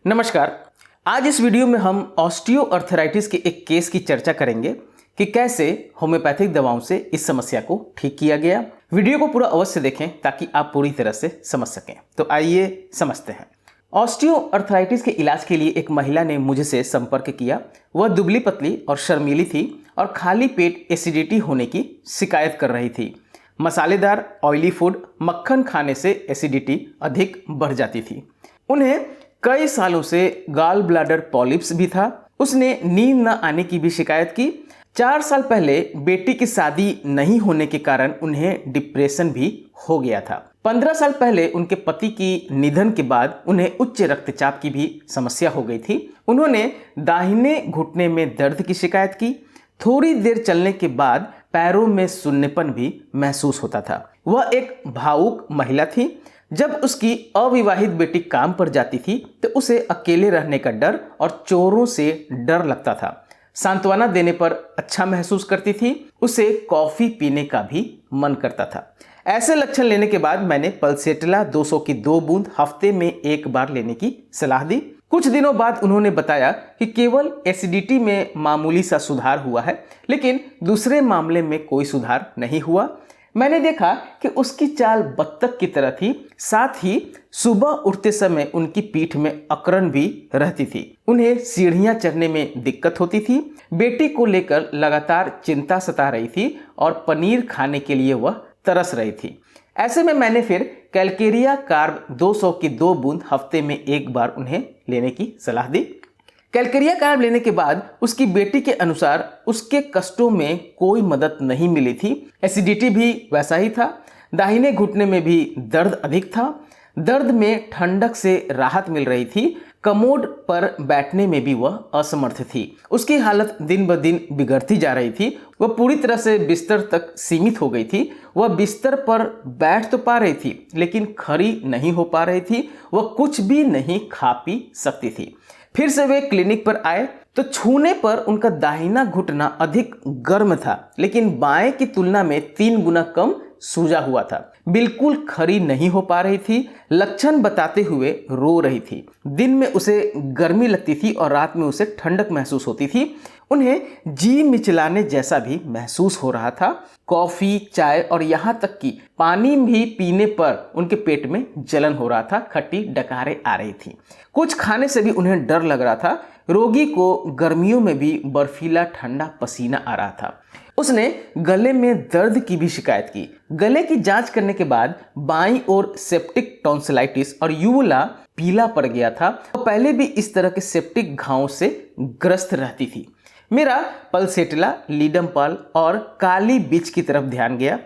नमस्कार। आज इस वीडियो में हम ऑस्टियोआर्थराइटिस के एक केस की चर्चा करेंगे कि कैसे होम्योपैथिक दवाओं से इस समस्या को ठीक किया गया। वीडियो को पूरा अवश्य देखें ताकि आप पूरी तरह से समझ सकें। तो आइए समझते हैं। ऑस्टियोआर्थराइटिस के इलाज के लिए एक महिला ने मुझसे संपर्क किया। वह दुबली पतली और शर्मीली थी और खाली पेट एसिडिटी होने की शिकायत कर रही थी। मसालेदार ऑयली फूड, मक्खन खाने से एसिडिटी अधिक बढ़ जाती थी। उन्हें कई सालों से गॉल ब्लैडर पॉलिप्स भी था। उसने नींद न आने की भी शिकायत की। 4 साल पहले बेटी की शादी नहीं होने के कारण उन्हें डिप्रेशन भी हो गया था। 15 साल पहले उनके पति की निधन के बाद उन्हें उच्च रक्तचाप की भी समस्या हो गई थी। उन्होंने दाहिने घुटने में दर्द की शिकायत की। थोड़ी देर चलने के बाद पैरों में सुन्नेपन भी महसूस होता था। वह एक भावुक महिला थी। जब उसकी अविवाहित बेटी काम पर जाती थी तो उसे अकेले रहने का डर और चोरों से डर लगता था। सांत्वना देने पर अच्छा महसूस करती थी। उसे कॉफी पीने का भी मन करता था। ऐसे लक्षण लेने के बाद मैंने पल्सेटिला 200 की 2 बूंद हफ्ते में 1 बार लेने की सलाह दी। कुछ दिनों बाद उन्होंने बताया कि केवल एसिडिटी में मामूली सा सुधार हुआ है, लेकिन दूसरे मामले में कोई सुधार नहीं हुआ। मैंने देखा कि उसकी चाल बत्तख की तरह थी। साथ ही सुबह उठते समय उनकी पीठ में अकड़न भी रहती थी। उन्हें सीढ़ियां चढ़ने में दिक्कत होती थी। बेटी को लेकर लगातार चिंता सता रही थी और पनीर खाने के लिए वह तरस रही थी। ऐसे में मैंने फिर कैलकेरिया कार्ब 200 की 2 बूंद हफ्ते में 1 बार उन्हें लेने की सलाह दी। कैलकेरिया कार्ब लेने के बाद उसकी बेटी के अनुसार उसके कष्टों में कोई मदद नहीं मिली थी। एसिडिटी भी वैसा ही था। दाहिने घुटने में भी दर्द अधिक था। दर्द में ठंडक से राहत मिल रही थी। कमोड पर बैठने में भी वह असमर्थ थी। उसकी हालत दिन ब दिन बिगड़ती जा रही थी। वह पूरी तरह से बिस्तर तक सीमित हो गई थी। वह बिस्तर पर बैठ तो पा रही थी, लेकिन खड़ी नहीं हो पा रही थी। वह कुछ भी नहीं खा पी सकती थी। फिर से वे क्लिनिक पर आए तो छूने पर उनका दाहिना घुटना अधिक गर्म था, लेकिन बाएं की तुलना में 3 गुना कम सूजा हुआ था। बिल्कुल खड़ी नहीं हो पा रही थी। लक्षण बताते हुए रो रही थी। दिन में उसे गर्मी लगती थी और रात में उसे ठंडक महसूस होती थी। उन्हें जी मिचलाने जैसा भी महसूस हो रहा था। कॉफी, चाय और यहाँ तक कि पानी भी पीने पर उनके पेट में जलन हो रहा था। खट्टी डकारें आ रही थी। कुछ खाने से भी उन्हें डर लग रहा था। रोगी को गर्मियों में भी बर्फीला ठंडा पसीना आ रहा था। उसने गले में दर्द की भी शिकायत की। गले की जांच करने के बाद बाईं ओर सेप्टिक टॉन्सिलाइटिस और यूवुला पीला पड़ गया था। तो पहले भी इस तरह के सेप्टिक घावों से ग्रस्त रहती थी। मेरा पल्सेटिला, लीडमपाल और काली बीच की तरफ ध्यान गया।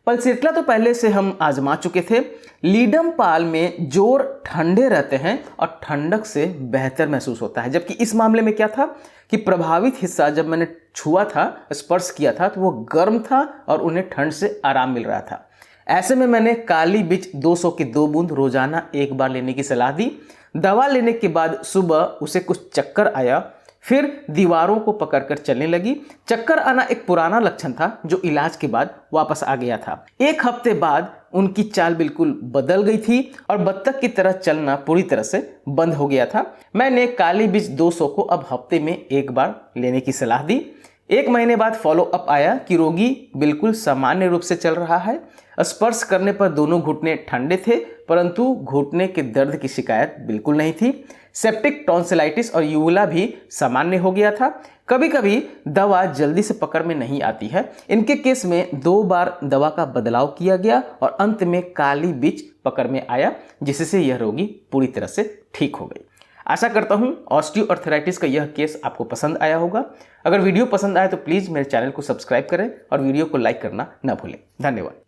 पल्सेटिला तो पहले से हम आजमा चुके थे। लीडमपाल में जोर ठंडे रहते हैं और ठंडक से बेहतर महसूस होता है, जबकि इस मामले में क्या था कि प्रभावित हिस्सा जब मैंने छुआ था, स्पर्श किया था, तो वो गर्म था और उन्हें ठंड से आराम मिल रहा था। ऐसे में मैंने काली बीच 200 की 2 बूंद रोजाना 1 बार लेने की सलाह दी। दवा लेने के बाद सुबह उसे कुछ चक्कर आया, फिर दीवारों को पकड़कर चलने लगी। चक्कर आना एक पुराना लक्षण था जो इलाज के बाद वापस आ गया था। 1 हफ्ते बाद उनकी चाल बिल्कुल बदल गई थी और बत्तख की तरह चलना पूरी तरह से बंद हो गया था। मैंने काली बीच 200 को अब हफ्ते में 1 बार लेने की सलाह दी। 1 महीने बाद फॉलो अप आया कि रोगी बिल्कुल सामान्य रूप से चल रहा है। स्पर्श करने पर दोनों घुटने ठंडे थे, परंतु घुटने के दर्द की शिकायत बिल्कुल नहीं थी। सेप्टिक टॉन्सिलाइटिस और यूवुला भी सामान्य हो गया था। कभी कभी दवा जल्दी से पकड़ में नहीं आती है। इनके केस में 2 बार दवा का बदलाव किया गया और अंत में काली बीच पकड़ में आया, जिससे यह रोगी पूरी तरह से ठीक हो गई। आशा करता हूं ऑस्टियोआर्थराइटिस का यह केस आपको पसंद आया होगा। अगर वीडियो पसंद आए तो प्लीज़ मेरे चैनल को सब्सक्राइब करें और वीडियो को लाइक करना न भूलें। धन्यवाद।